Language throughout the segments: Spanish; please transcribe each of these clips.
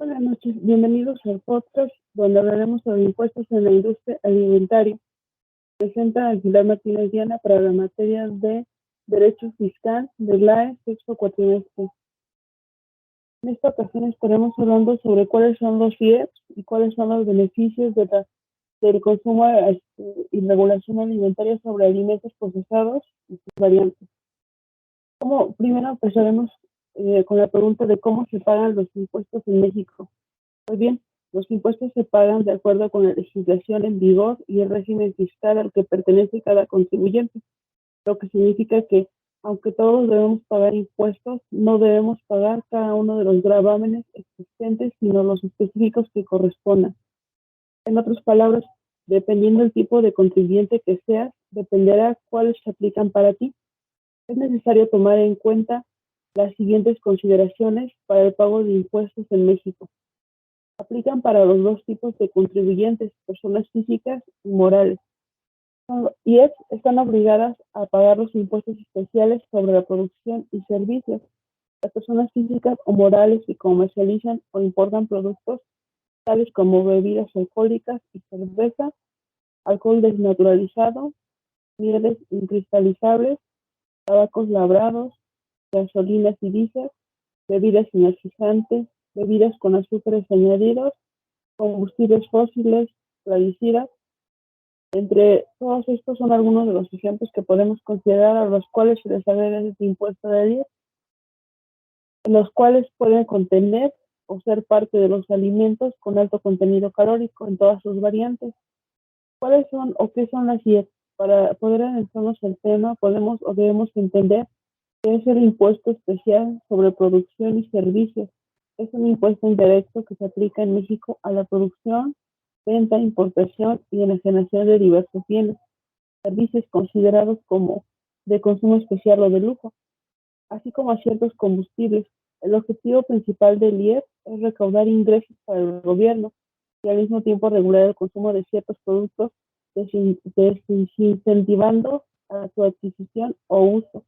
Buenas noches, bienvenidos al podcast donde hablaremos sobre impuestos en la industria alimentaria. Presenta a Aguilar Martínez Diana para la materia de Derecho Fiscal de la sexto cuatrimestre. En esta ocasión estaremos hablando sobre cuáles son los IEPS y cuáles son los beneficios del consumo y regulación alimentaria sobre alimentos procesados y sus variantes. Primero empezaremos con la pregunta de cómo se pagan los impuestos en México. Pues bien, los impuestos se pagan de acuerdo con la legislación en vigor y el régimen fiscal al que pertenece cada contribuyente, lo que significa que, aunque todos debemos pagar impuestos, no debemos pagar cada uno de los gravámenes existentes, sino los específicos que correspondan. En otras palabras, dependiendo del tipo de contribuyente que seas, dependerá cuáles se aplican para ti. Es necesario tomar en cuenta las siguientes consideraciones para el pago de impuestos en México. Aplican para los dos tipos de contribuyentes, personas físicas y morales. Y están obligadas a pagar los impuestos especiales sobre la producción y servicios. Las personas físicas o morales que comercializan o importan productos tales como bebidas alcohólicas y cerveza, alcohol desnaturalizado, mieles incristalizables, tabacos labrados, gasolinas y diésel, bebidas energizantes, bebidas con azúcares añadidos, combustibles fósiles, plaguicidas. Entre todos estos son algunos de los ejemplos que podemos considerar a los cuales se les agrega este impuesto de IEPS, los cuales pueden contener o ser parte de los alimentos con alto contenido calórico en todas sus variantes. ¿Cuáles son o qué son las IEPS? Para poder adentrarnos el tema, podemos o debemos entender que es el impuesto especial sobre producción y servicios. Es un impuesto indirecto que se aplica en México a la producción, venta, importación y enajenación de diversos bienes, servicios considerados como de consumo especial o de lujo, así como a ciertos combustibles. El objetivo principal del IEPS es recaudar ingresos para el gobierno y al mismo tiempo regular el consumo de ciertos productos, desincentivando a su adquisición o uso.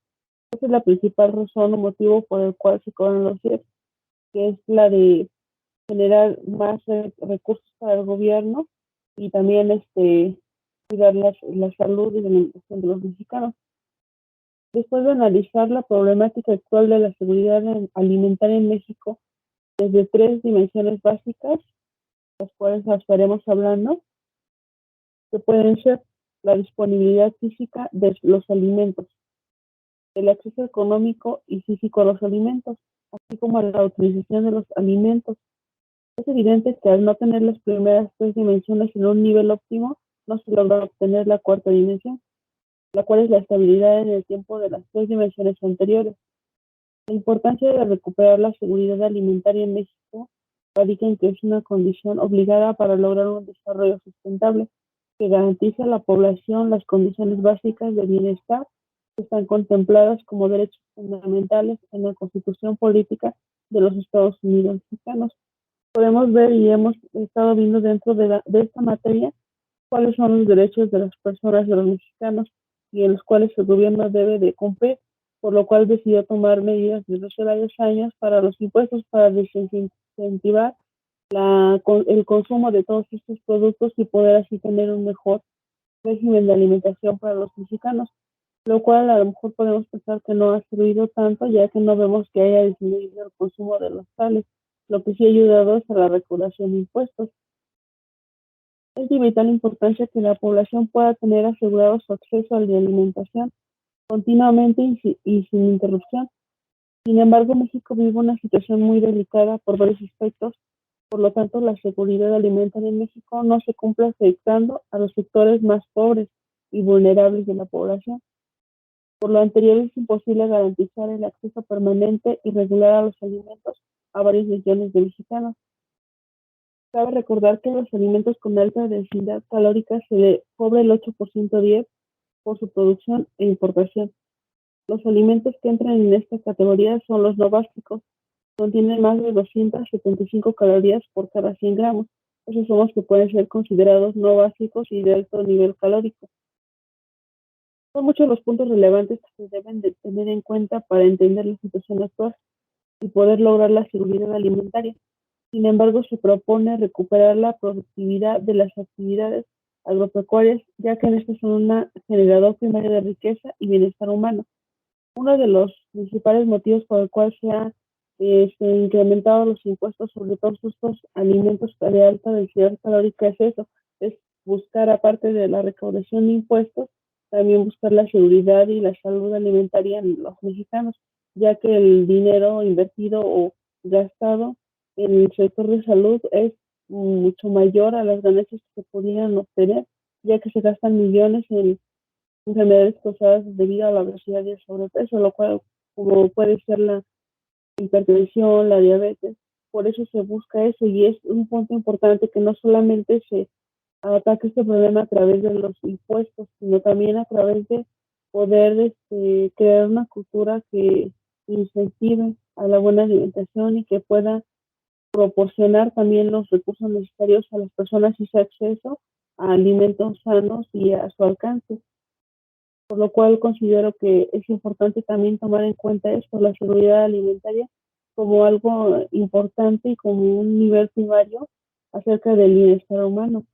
Esa es la principal razón o motivo por el cual se cobran los IEPS, que es la de generar más recursos para el gobierno y también cuidar la salud y la alimentación de los mexicanos. Después de analizar la problemática actual de la seguridad alimentaria en México desde tres dimensiones básicas, las cuales estaremos hablando, que pueden ser la disponibilidad física de los alimentos, el acceso económico y físico a los alimentos, así como la utilización de los alimentos. Es evidente que al no tener las primeras tres dimensiones en un nivel óptimo, no se logra obtener la cuarta dimensión, la cual es la estabilidad en el tiempo de las tres dimensiones anteriores. La importancia de recuperar la seguridad alimentaria en México radica en que es una condición obligada para lograr un desarrollo sustentable que garantice a la población las condiciones básicas de bienestar que están contempladas como derechos fundamentales en la Constitución Política de los Estados Unidos mexicanos. Podemos ver y hemos estado viendo dentro de esta materia cuáles son los derechos de las personas, de los mexicanos, y en los cuales el gobierno debe de cumplir, por lo cual decidió tomar medidas desde hace varios años para los impuestos para desincentivar el consumo de todos estos productos y poder así tener un mejor régimen de alimentación para los mexicanos, lo cual a lo mejor podemos pensar que no ha servido tanto, ya que no vemos que haya disminuido el consumo de los tales. Lo que sí ha ayudado es a la recaudación de impuestos. Es de vital importancia que la población pueda tener asegurado su acceso a la alimentación continuamente y sin interrupción. Sin embargo, México vive una situación muy delicada por varios aspectos, por lo tanto, la seguridad alimentaria en México no se cumple afectando a los sectores más pobres y vulnerables de la población. Por lo anterior, es imposible garantizar el acceso permanente y regular a los alimentos a varios millones de mexicanos. Cabe recordar que los alimentos con alta densidad calórica se le cobra el 8% IEPS por su producción e importación. Los alimentos que entran en esta categoría son los no básicos, contienen más de 275 calorías por cada 100 gramos. Esos son los que pueden ser considerados no básicos y de alto nivel calórico. Son muchos los puntos relevantes que se deben de tener en cuenta para entender la situación actual y poder lograr la seguridad alimentaria. Sin embargo, se propone recuperar la productividad de las actividades agropecuarias, ya que estas son un generador primario de riqueza y bienestar humano. Uno de los principales motivos por el cual se han incrementado los impuestos sobre todos estos alimentos de alta densidad calórica es eso, es buscar, aparte de la recaudación de impuestos, también buscar la seguridad y la salud alimentaria en los mexicanos, ya que el dinero invertido o gastado en el sector de salud es mucho mayor a las ganancias que se podrían obtener, ya que se gastan millones en enfermedades causadas debido a la obesidad y el sobrepeso, lo cual como puede ser la hipertensión, la diabetes. Por eso se busca eso y es un punto importante que no solamente se ataque este problema a través de los impuestos, sino también a través de poder crear una cultura que incentive a la buena alimentación y que pueda proporcionar también los recursos necesarios a las personas y su acceso a alimentos sanos y a su alcance, por lo cual considero que es importante también tomar en cuenta esto, la seguridad alimentaria, como algo importante y como un nivel primario acerca del bienestar humano.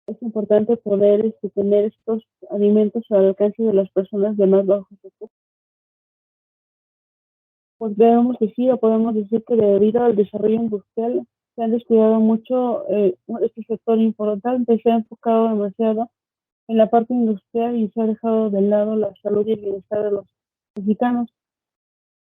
Es importante poder tener estos alimentos al alcance de las personas de más bajos recursos. Pues debemos decir o podemos decir que debido al desarrollo industrial se han descuidado mucho este sector importante, se ha enfocado demasiado en la parte industrial y se ha dejado de lado la salud y el bienestar de los mexicanos.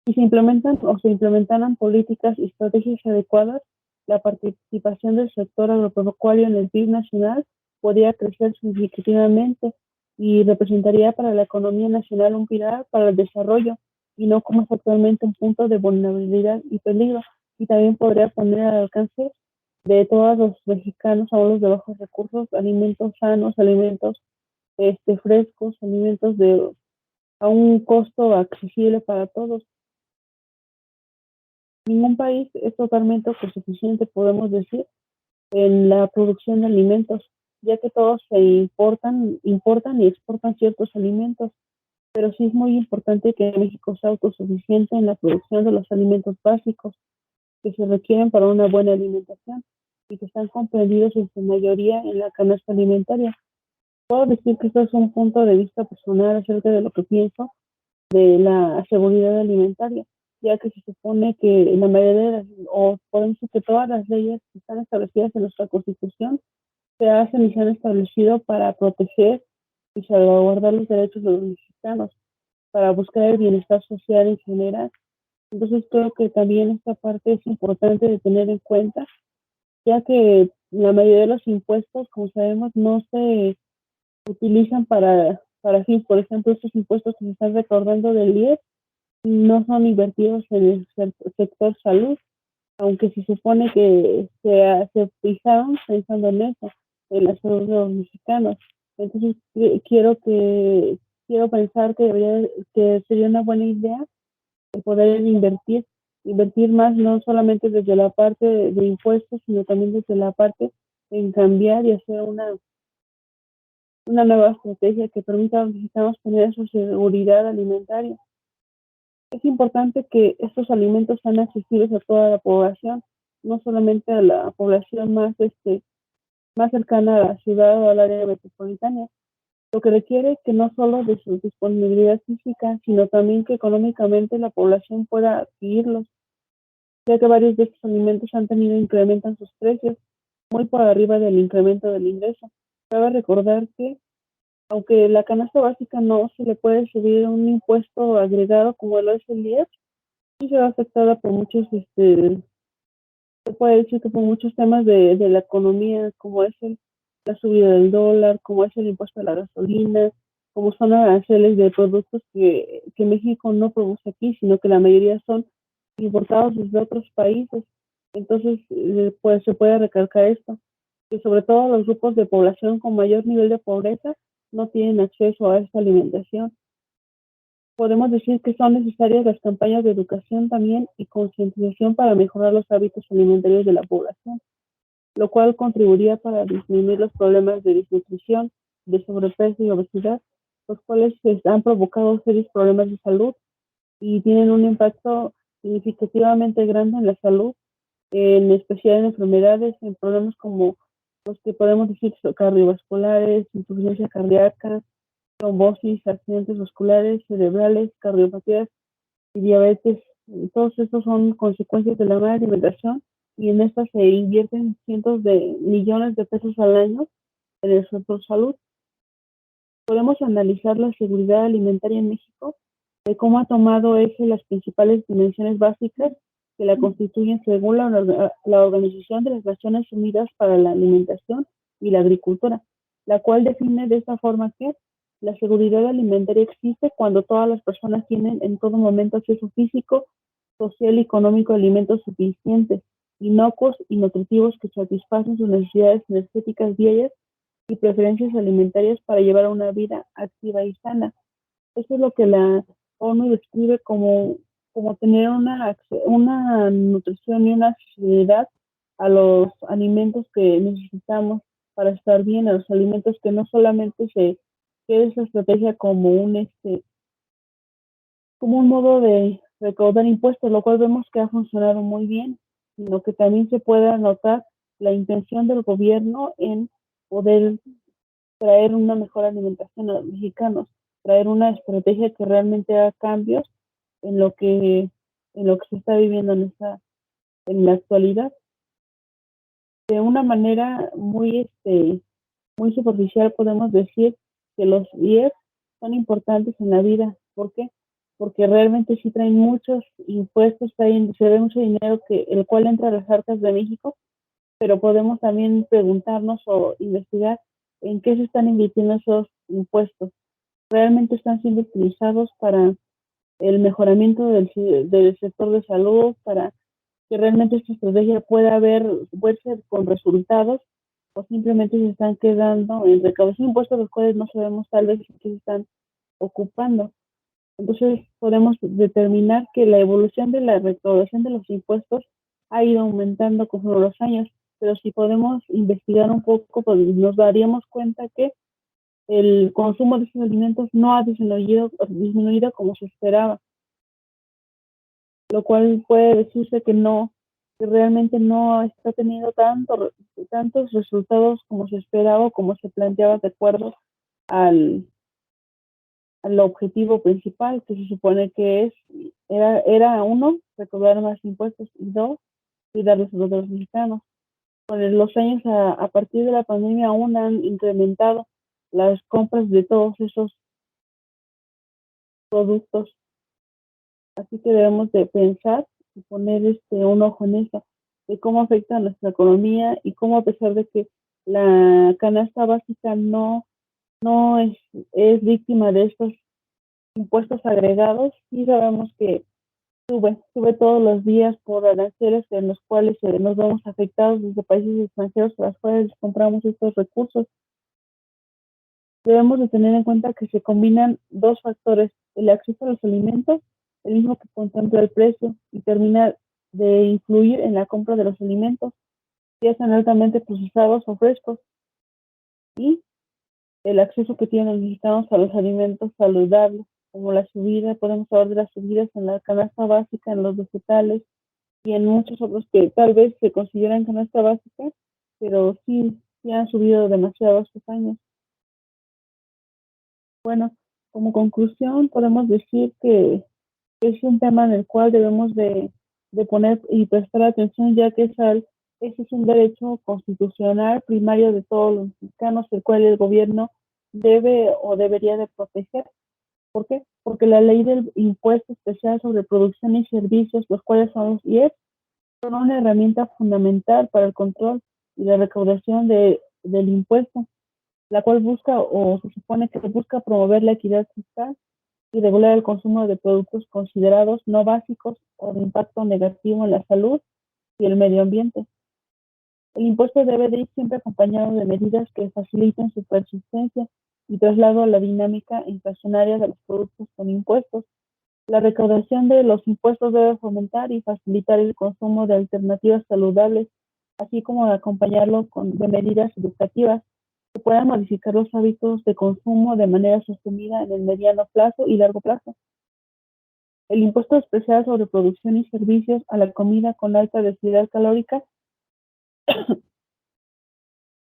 Si se implementan o se implementaran políticas y estrategias adecuadas, la participación del sector agropecuario en el PIB nacional podría crecer significativamente y representaría para la economía nacional un pilar para el desarrollo y no como es actualmente un punto de vulnerabilidad y peligro. Y también podría poner al alcance de todos los mexicanos, aún los de bajos recursos, alimentos sanos, alimentos frescos, alimentos a un costo accesible para todos. Ningún país es totalmente autosuficiente, podemos decir, en la producción de alimentos, ya que todos se importan y exportan ciertos alimentos, pero sí es muy importante que México sea autosuficiente en la producción de los alimentos básicos que se requieren para una buena alimentación y que están comprendidos en su mayoría en la canasta alimentaria. Puedo decir que esto es un punto de vista personal acerca de lo que pienso de la seguridad alimentaria, ya que se supone que la mayoría de las, o podemos decir que todas las leyes que están establecidas en nuestra Constitución se hacen y se han establecido para proteger y salvaguardar los derechos de los mexicanos, para buscar el bienestar social en general. Entonces creo que también esta parte es importante de tener en cuenta, ya que la mayoría de los impuestos, como sabemos, no se utilizan para fin, por ejemplo, estos impuestos que se están recordando del IEP no son invertidos en el sector salud, aunque se supone que se fijaron pensando en eso, en la salud de los mexicanos. Entonces, quiero pensar que sería una buena idea el poder invertir más, no solamente desde la parte de impuestos, sino también desde la parte en cambiar y hacer una nueva estrategia que permita a los mexicanos tener su seguridad alimentaria. Es importante que estos alimentos sean accesibles a toda la población, no solamente a la población más cercana a la ciudad o al área metropolitana, lo que requiere que no solo de su disponibilidad física, sino también que económicamente la población pueda adquirirlos, ya que varios de estos alimentos han tenido incrementan sus precios muy por arriba del incremento del ingreso. Cabe recordar que aunque la canasta básica no se le puede subir un impuesto agregado como lo es el IEPS, sí se ve afectada por muchos, se puede decir que por muchos temas de la economía, como es la subida del dólar, como es el impuesto a la gasolina, como son aranceles de productos que México no produce aquí, sino que la mayoría son importados desde otros países. Entonces, pues se puede recalcar esto, que sobre todo los grupos de población con mayor nivel de pobreza no tienen acceso a esta alimentación. Podemos decir que son necesarias las campañas de educación también y concientización para mejorar los hábitos alimentarios de la población, lo cual contribuiría para disminuir los problemas de desnutrición, de sobrepeso y obesidad, los cuales han provocado serios problemas de salud y tienen un impacto significativamente grande en la salud en especial en enfermedades, en problemas como los que podemos decir cardiovasculares, insuficiencia cardíaca, trombosis, accidentes vasculares, cerebrales, cardiopatías y diabetes. Todos estos son consecuencias de la mala alimentación y en estas se invierten cientos de millones de pesos al año en el sector salud. Podemos analizar la seguridad alimentaria en México, de cómo ha tomado eje las principales dimensiones básicas que la constituyen según la Organización de las Naciones Unidas para la Alimentación y la Agricultura, la cual define de esta forma que la seguridad alimentaria existe cuando todas las personas tienen en todo momento acceso físico, social y económico a alimentos suficientes, inocuos y nutritivos que satisfacen sus necesidades energéticas diarias y preferencias alimentarias para llevar una vida activa y sana. Eso es lo que la ONU describe como tener una nutrición y una accesibilidad a los alimentos que necesitamos para estar bien, a los alimentos que no solamente se quede esa estrategia como un modo de recaudar impuestos, lo cual vemos que ha funcionado muy bien, sino que también se puede notar la intención del gobierno en poder traer una mejor alimentación a los mexicanos, traer una estrategia que realmente haga cambios en lo que, en lo que se está viviendo en la actualidad. De una manera muy superficial podemos decir que los IEP son importantes en la vida. ¿Por qué? Porque realmente sí traen muchos impuestos, se ve mucho dinero el cual entra a las arcas de México, pero podemos también preguntarnos o investigar en qué se están invirtiendo esos impuestos. ¿Realmente están siendo utilizados para el mejoramiento del sector de salud, para que realmente esta estrategia pueda ser con resultados, o simplemente se están quedando en recaudación de impuestos los cuales no sabemos tal vez en qué se están ocupando? Entonces podemos determinar que la evolución de la recaudación de los impuestos ha ido aumentando con los años, pero si podemos investigar un poco, pues nos daríamos cuenta que el consumo de estos alimentos no ha disminuido como se esperaba, lo cual puede decirse que realmente no está teniendo tantos resultados como se esperaba o como se planteaba de acuerdo al, al objetivo principal, que se supone que era uno, recaudar más impuestos y dos, cuidar los los mexicanos. Con los años, a partir de la pandemia, aún han incrementado las compras de todos esos productos. Así que debemos de pensar y poner un ojo en eso, de cómo afecta a nuestra economía y cómo a pesar de que la canasta básica no es víctima de estos impuestos agregados, sí sabemos que sube todos los días por aranceles en los cuales nos vemos afectados desde países extranjeros a los cuales compramos estos recursos. Debemos de tener en cuenta que se combinan dos factores, el acceso a los alimentos, el mismo que contempla el precio y termina de influir en la compra de los alimentos, ya sean altamente procesados o frescos, y el acceso que tienen los mexicanos a los alimentos saludables, como podemos hablar de las subidas en la canasta básica, en los vegetales y en muchos otros que tal vez se consideran canasta básica, pero sí han subido demasiado estos años. Bueno, como conclusión podemos decir que es un tema en el cual debemos de poner y prestar atención, ya que ese es un derecho constitucional primario de todos los mexicanos, el cual el gobierno debe o debería de proteger. ¿Por qué? Porque la ley del impuesto especial sobre producción y servicios, los cuales son los IEPS, son una herramienta fundamental para el control y la recaudación del impuesto, la cual busca o se supone que busca promover la equidad fiscal y regular el consumo de productos considerados no básicos o de impacto negativo en la salud y el medio ambiente. El impuesto debe de ir siempre acompañado de medidas que faciliten su persistencia y traslado a la dinámica inflacionaria de los productos con impuestos. La recaudación de los impuestos debe fomentar y facilitar el consumo de alternativas saludables, así como de acompañarlo de medidas educativas que puedan modificar los hábitos de consumo de manera sostenida en el mediano plazo y largo plazo. El impuesto especial sobre producción y servicios a la comida con alta densidad calórica,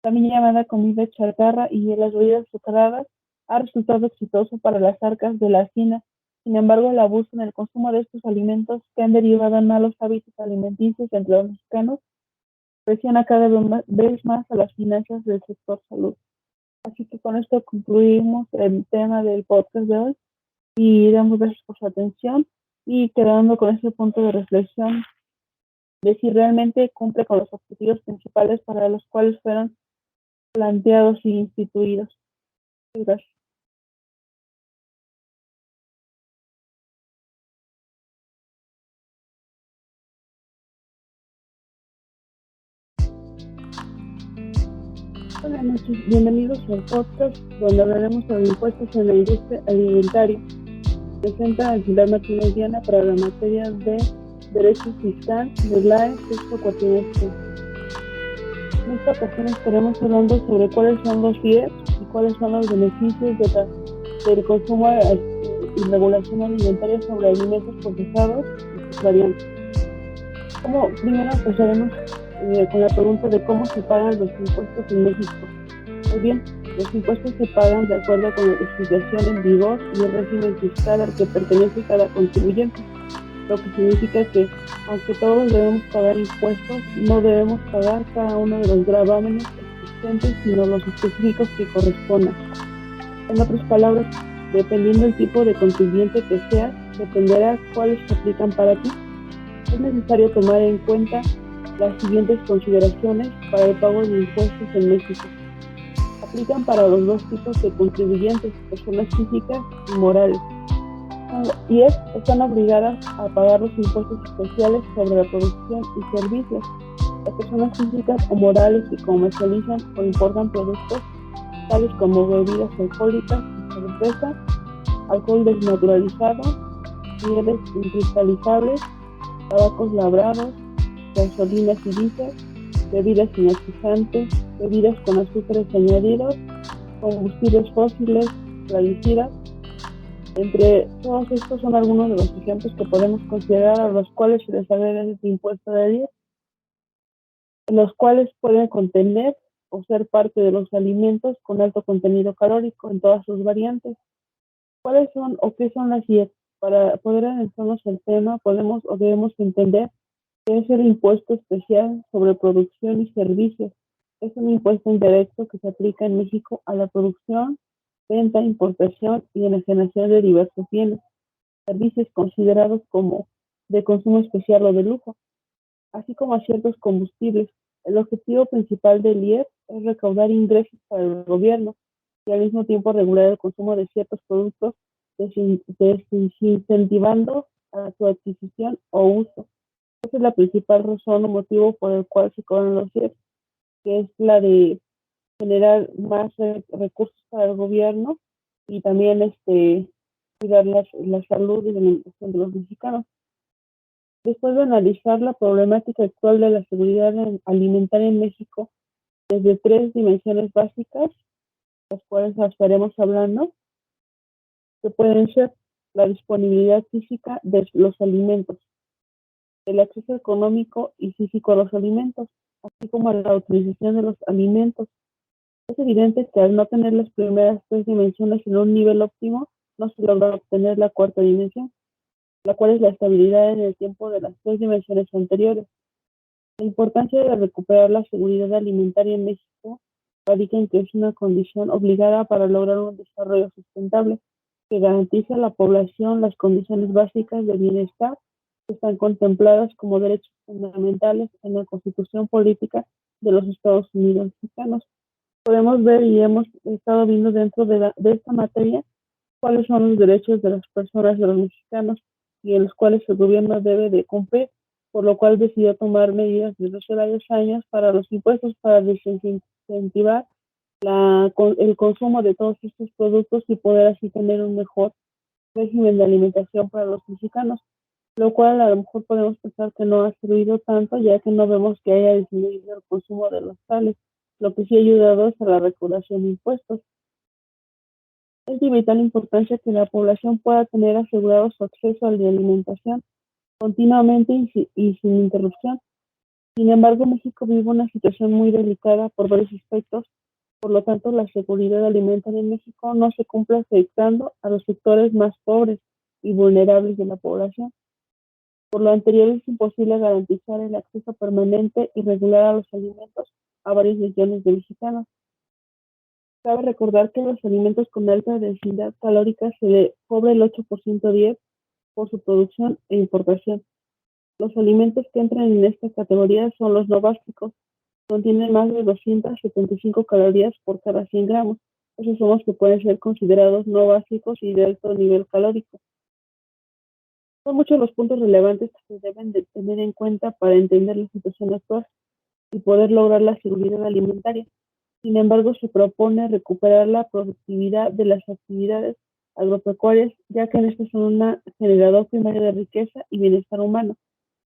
también llamada comida chatarra y las bebidas azucaradas, ha resultado exitoso para las arcas de la Hacienda. Sin embargo, el abuso en el consumo de estos alimentos, que han derivado en malos hábitos alimenticios entre los mexicanos, presiona cada vez más a las finanzas del sector salud. Así que con esto concluimos el tema del podcast de hoy y damos gracias por su atención y quedando con ese punto de reflexión de si realmente cumple con los objetivos principales para los cuales fueron planteados y instituidos. Gracias. Buenas noches, bienvenidos al podcast donde hablaremos sobre impuestos en la industria alimentaria. Presenta a Pilar Martínez Diana para la materia de Derecho Fiscal de LAE sexto cuatrimestre. En esta ocasión estaremos hablando sobre cuáles son los IEPS y cuáles son los beneficios del consumo y regulación alimentaria sobre alimentos procesados y sus variantes. Primero empezaremos con la pregunta de cómo se pagan los impuestos en México. Pues bien, los impuestos se pagan de acuerdo con la legislación en vigor y el régimen fiscal al que pertenece cada contribuyente, lo que significa que, aunque todos debemos pagar impuestos, no debemos pagar cada uno de los gravámenes existentes, sino los específicos que correspondan. En otras palabras, dependiendo del tipo de contribuyente que seas, dependerá cuáles se aplican para ti. Es necesario tomar en cuenta las siguientes consideraciones para el pago de impuestos en México. Aplican para los dos tipos de contribuyentes, personas físicas y morales. Y están obligadas a pagar los impuestos especiales sobre la producción y servicios. Las personas físicas o morales que comercializan o importan productos tales como bebidas alcohólicas y cerveza, alcohol desnaturalizado, mieles incristalizables, tabacos labrados, gasolinas y diésel, bebidas energizantes, bebidas con azúcares añadidos, combustibles fósiles, plaguicidas. Entre todos estos son algunos de los ejemplos que podemos considerar a los cuales se les agrega este impuesto de 10, los cuales pueden contener o ser parte de los alimentos con alto contenido calórico en todas sus variantes. ¿Cuáles son o qué son las IEPS? Para poder adentrarnos el tema, podemos o debemos entender que es el impuesto especial sobre producción y servicios. Es un impuesto indirecto que se aplica en México a la producción, venta, importación y enajenación de diversos bienes, servicios considerados como de consumo especial o de lujo, así como a ciertos combustibles. El objetivo principal del IEP es recaudar ingresos para el gobierno y al mismo tiempo regular el consumo de ciertos productos, desincentivando a su adquisición o uso. Esa es la principal razón o motivo por el cual se cobran los IEPS, que es la de generar más recursos para el gobierno y también cuidar la salud y la alimentación de los mexicanos. Después de analizar la problemática actual de la seguridad alimentaria en México desde tres dimensiones básicas, las cuales estaremos hablando, que pueden ser la disponibilidad física de los alimentos, el acceso económico y físico a los alimentos, así como la utilización de los alimentos. Es evidente que al no tener las primeras tres dimensiones en un nivel óptimo, no se logra obtener la cuarta dimensión, la cual es la estabilidad en el tiempo de las tres dimensiones anteriores. La importancia de recuperar la seguridad alimentaria en México radica en que es una condición obligada para lograr un desarrollo sustentable que garantice a la población las condiciones básicas de bienestar que están contempladas como derechos fundamentales en la Constitución Política de los Estados Unidos Mexicanos. Podemos ver y hemos estado viendo dentro de esta materia cuáles son los derechos de las personas, de los mexicanos, y en los cuales el gobierno debe de cumplir, por lo cual decidió tomar medidas desde hace varios años para los impuestos para desincentivar el consumo de todos estos productos y poder así tener un mejor régimen de alimentación para los mexicanos, lo cual a lo mejor podemos pensar que no ha servido tanto, ya que no vemos que haya disminuido el consumo de los tales. Lo que sí ha ayudado es a la recaudación de impuestos. Es de vital importancia que la población pueda tener asegurado su acceso a la alimentación continuamente y sin interrupción. Sin embargo, México vive una situación muy delicada por varios aspectos. Por lo tanto, la seguridad alimentaria en México no se cumple afectando a los sectores más pobres y vulnerables de la población. Por lo anterior, es imposible garantizar el acceso permanente y regular a los alimentos a varios millones de mexicanos. Cabe recordar que los alimentos con alta densidad calórica se le cobra el 8% 10 por su producción e importación. Los alimentos que entran en esta categoría son los no básicos, contienen más de 275 calorías por cada 100 gramos. Esos son los que pueden ser considerados no básicos y de alto nivel calórico. Son muchos los puntos relevantes que se deben de tener en cuenta para entender la situación actual y poder lograr la seguridad alimentaria. Sin embargo, se propone recuperar la productividad de las actividades agropecuarias, ya que estas son un generador primario de riqueza y bienestar humano.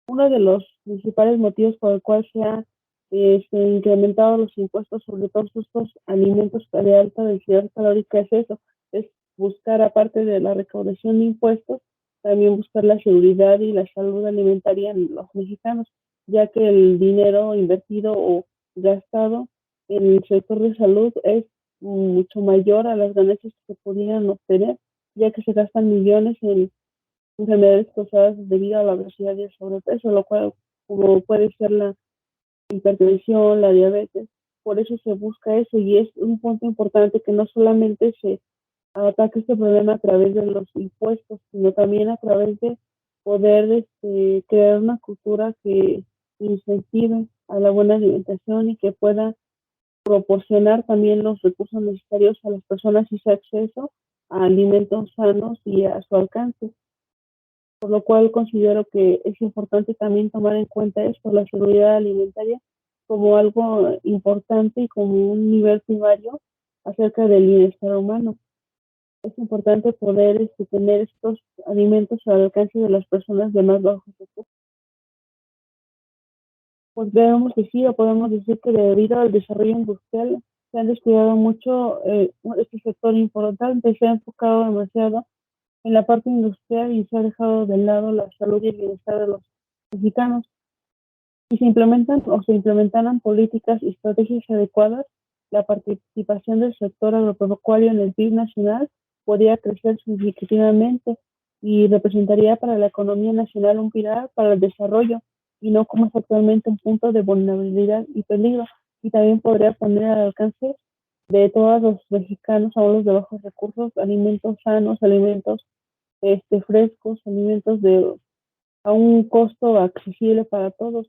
Uno de los principales motivos por el cual se han incrementado los impuestos sobre todos estos alimentos de alta densidad calórica es eso, es buscar, aparte de la recaudación de impuestos, también buscar la seguridad y la salud alimentaria en los mexicanos, ya que el dinero invertido o gastado en el sector de salud es mucho mayor a las ganancias que se podrían obtener, ya que se gastan millones en enfermedades causadas debido a la obesidad y el sobrepeso, lo cual como puede ser la hipertensión, la diabetes. Por eso se busca eso y es un punto importante que no solamente se ataque este problema a través de los impuestos, sino también a través de poder crear una cultura que incentive a la buena alimentación y que pueda proporcionar también los recursos necesarios a las personas y su acceso a alimentos sanos y a su alcance, por lo cual considero que es importante también tomar en cuenta esto, la seguridad alimentaria, como algo importante y como un nivel primario acerca del bienestar humano. Es importante poder tener estos alimentos al alcance de las personas de más bajos recursos. Pues debemos decir o podemos decir que debido al desarrollo industrial se han descuidado mucho este sector importante, se ha enfocado demasiado en la parte industrial y se ha dejado de lado la salud y el bienestar de los mexicanos. Si se implementan o se implementaran políticas y estrategias adecuadas, la participación del sector agropecuario en el PIB nacional podría crecer significativamente y representaría para la economía nacional un pilar para el desarrollo y no como es actualmente un punto de vulnerabilidad y peligro. Y también podría poner al alcance de todos los mexicanos, aún los de bajos recursos, alimentos sanos, alimentos frescos, alimentos a un costo accesible para todos.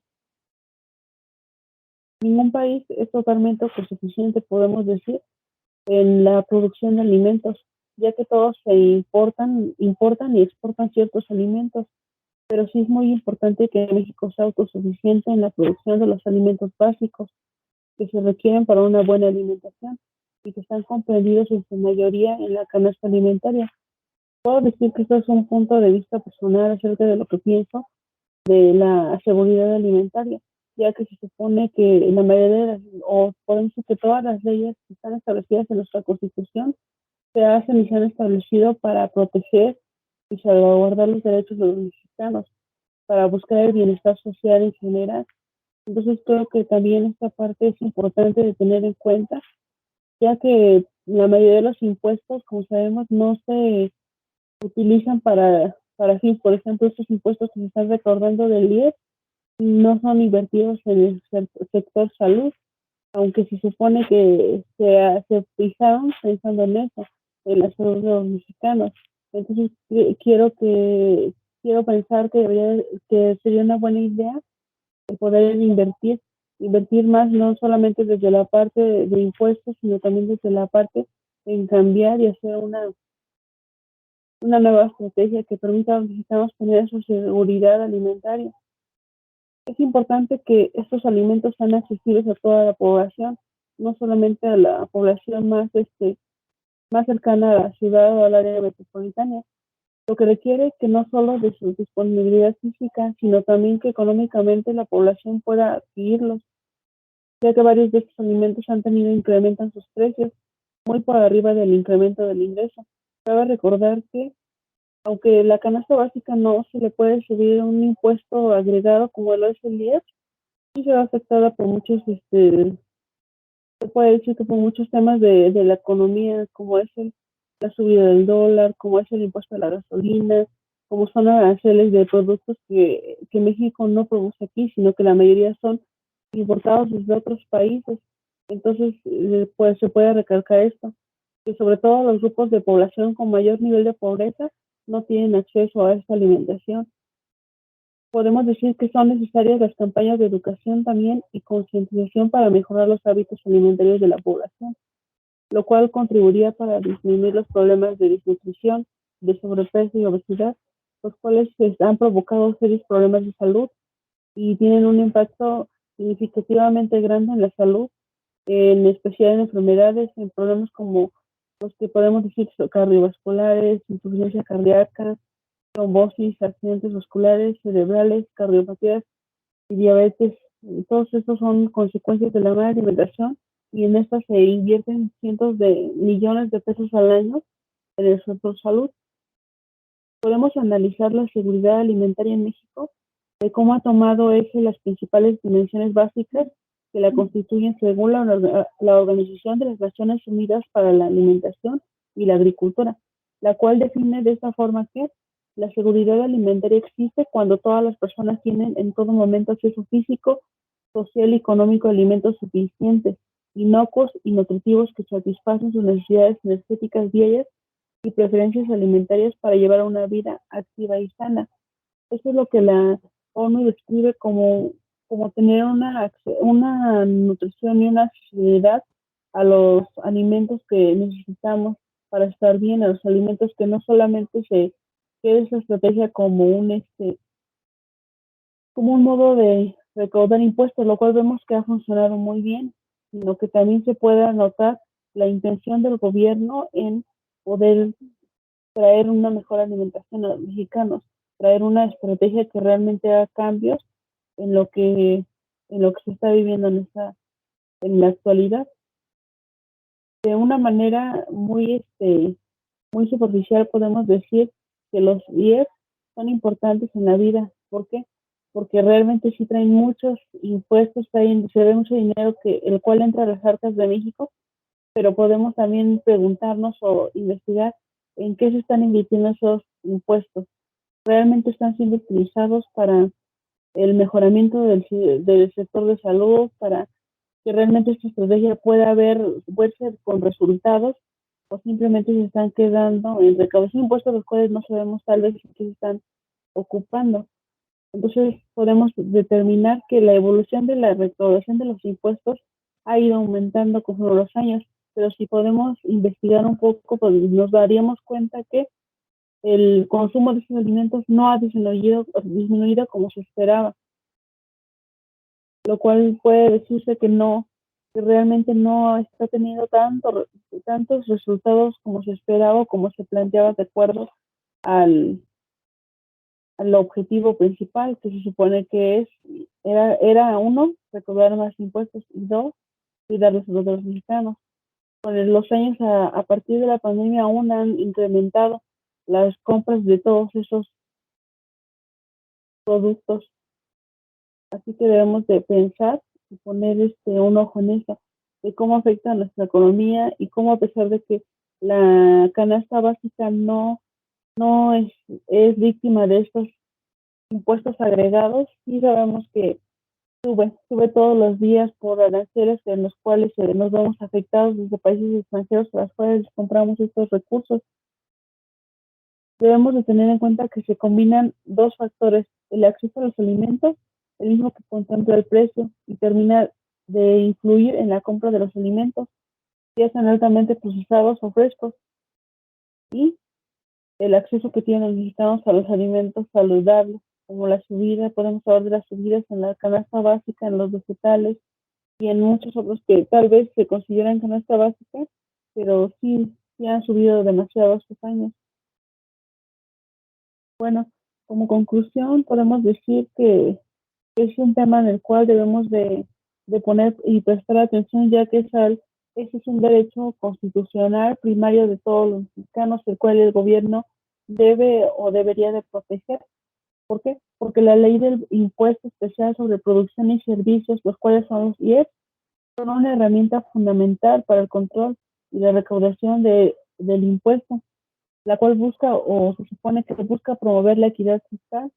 Ningún país es totalmente autosuficiente, podemos decir, en la producción de alimentos, ya que todos se importan y exportan ciertos alimentos, pero sí es muy importante que México sea autosuficiente en la producción de los alimentos básicos que se requieren para una buena alimentación y que están comprendidos en su mayoría en la canasta alimentaria. Puedo decir que esto es un punto de vista personal acerca de lo que pienso de la seguridad alimentaria, ya que se supone que la mayoría de las, o podemos decir que todas las leyes que están establecidas en nuestra Constitución se hacen y se han establecido para proteger y salvaguardar los derechos de los mexicanos, para buscar el bienestar social en general. Entonces creo que también esta parte es importante de tener en cuenta, ya que la mayoría de los impuestos, como sabemos, no se utilizan para fin, por ejemplo, estos impuestos que se están recordando del IEP no son invertidos en el sector salud, aunque se supone que se fijaron pensando en eso, en la salud de los mexicanos. Entonces, quiero pensar que sería una buena idea el poder invertir más, no solamente desde la parte de impuestos, sino también desde la parte en cambiar y hacer una nueva estrategia que permita a los mexicanos tener su seguridad alimentaria. Es importante que estos alimentos sean accesibles a toda la población, no solamente a la población más cercana a la ciudad o al área metropolitana, lo que requiere que no solo de su disponibilidad física, sino también que económicamente la población pueda adquirirlos, ya que varios de estos alimentos han tenido incrementan sus precios. muy por arriba del incremento del ingreso. Cabe recordar que, aunque la canasta básica no se le puede subir un impuesto agregado como lo es el IEPS, sí se ve afectada por muchos, se puede decir que por muchos temas de la economía, como es la subida del dólar, como es el impuesto a la gasolina, como son aranceles de productos que México no produce aquí, sino que la mayoría son importados desde otros países. Entonces, pues se puede recalcar esto, que sobre todo los grupos de población con mayor nivel de pobreza no tienen acceso a esta alimentación. Podemos decir que son necesarias las campañas de educación también y concientización para mejorar los hábitos alimentarios de la población, lo cual contribuiría para disminuir los problemas de desnutrición, de sobrepeso y obesidad, los cuales han provocado serios problemas de salud y tienen un impacto significativamente grande en la salud, en especial en enfermedades, en problemas como los que podemos decir cardiovasculares, insuficiencia cardíaca, trombosis, accidentes vasculares, cerebrales, cardiopatías y diabetes. Todos estos son consecuencias de la mala alimentación y en estas se invierten cientos de millones de pesos al año en el sector salud. Podemos analizar la seguridad alimentaria en México, de cómo ha tomado eje las principales dimensiones básicas que la constituyen según la Organización de las Naciones Unidas para la Alimentación y la Agricultura, la cual define de esta forma que la seguridad alimentaria existe cuando todas las personas tienen en todo momento acceso físico, social y económico a alimentos suficientes, inocuos y nutritivos que satisfacen sus necesidades energéticas diarias y preferencias alimentarias para llevar una vida activa y sana. Eso es lo que la ONU describe como tener una nutrición y una accesibilidad a los alimentos que necesitamos para estar bien, a los alimentos que no solamente se quede esa estrategia como un modo de recaudar impuestos, lo cual vemos que ha funcionado muy bien, sino que también se puede notar la intención del gobierno en poder traer una mejor alimentación a los mexicanos, traer una estrategia que realmente haga cambios en lo que, en lo que se está viviendo en la actualidad. De una manera muy superficial podemos decir que los IEPS son importantes en la vida. ¿Por qué? Porque realmente sí traen muchos impuestos, se ve mucho dinero el cual entra a las arcas de México, pero podemos también preguntarnos o investigar en qué se están invirtiendo esos impuestos. ¿Realmente están siendo utilizados para el mejoramiento del sector de salud, para que realmente esta estrategia pueda ser con resultados, o simplemente se están quedando en recaudación de impuestos, los cuales no sabemos tal vez en qué se están ocupando? Entonces podemos determinar que la evolución de la recaudación de los impuestos ha ido aumentando con los años, pero si podemos investigar un poco, pues nos daríamos cuenta que el consumo de estos alimentos no ha disminuido como se esperaba, lo cual puede decirse que realmente no está teniendo tantos resultados como se esperaba o como se planteaba de acuerdo al, al objetivo principal, que se supone que era uno, recaudar más impuestos y dos, cuidar los los mexicanos. Con los años, a partir de la pandemia, aún han incrementado las compras de todos esos productos. Así que debemos de pensar y poner un ojo en eso, de cómo afecta a nuestra economía y cómo, a pesar de que la canasta básica no es víctima de estos impuestos agregados, sí sabemos que sube todos los días por aranceles en los cuales nos vemos afectados desde países extranjeros a los cuales compramos estos recursos. Debemos de tener en cuenta que se combinan dos factores: el acceso a los alimentos, el mismo que contempla el precio y termina de influir en la compra de los alimentos, ya sean altamente procesados o frescos, y el acceso que tienen los mexicanos a los alimentos saludables, como podemos hablar de las subidas en la canasta básica, en los vegetales y en muchos otros que tal vez se consideran canasta básica, pero sí han subido demasiado estos años. Bueno, como conclusión podemos decir que es un tema en el cual debemos de poner y prestar atención, ya que es Ese es un derecho constitucional primario de todos los mexicanos, el cual el gobierno debe o debería de proteger. ¿Por qué? Porque la ley del impuesto especial sobre producción y servicios, los cuales son los IEPS, son una herramienta fundamental para el control y la recaudación del impuesto, la cual busca o se supone que busca promover la equidad fiscal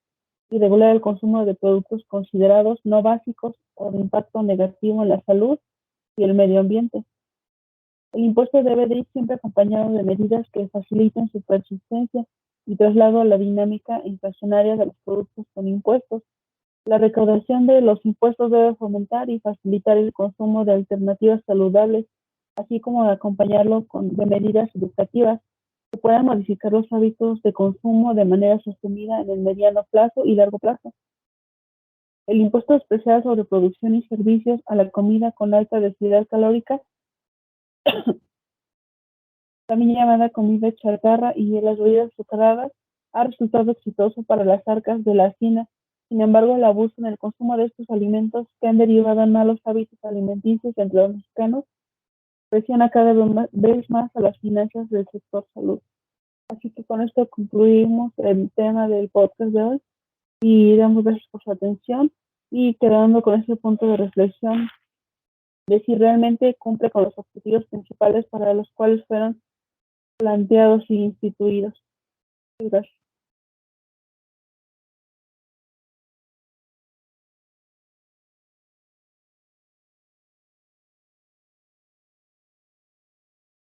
y regular el consumo de productos considerados no básicos o de impacto negativo en la salud y el medio ambiente. El impuesto debe de ir siempre acompañado de medidas que faciliten su persistencia y traslado a la dinámica inflacionaria de los productos con impuestos. La recaudación de los impuestos debe fomentar y facilitar el consumo de alternativas saludables, así como acompañarlo de medidas educativas que puedan modificar los hábitos de consumo de manera sostenida en el mediano plazo y largo plazo. El impuesto especial sobre producción y servicios a la comida con alta densidad calórica, también llamada comida chatarra, y de las bebidas azucaradas, ha resultado exitoso para las arcas de la hacienda. Sin embargo, el abuso en el consumo de estos alimentos, que han derivado en malos hábitos alimenticios entre los mexicanos, presiona cada vez más a las finanzas del sector salud. Así que con esto concluimos el tema del podcast de hoy y damos gracias por su atención y quedando con ese punto de reflexión de si realmente cumple con los objetivos principales para los cuales fueron planteados y instituidos. Gracias.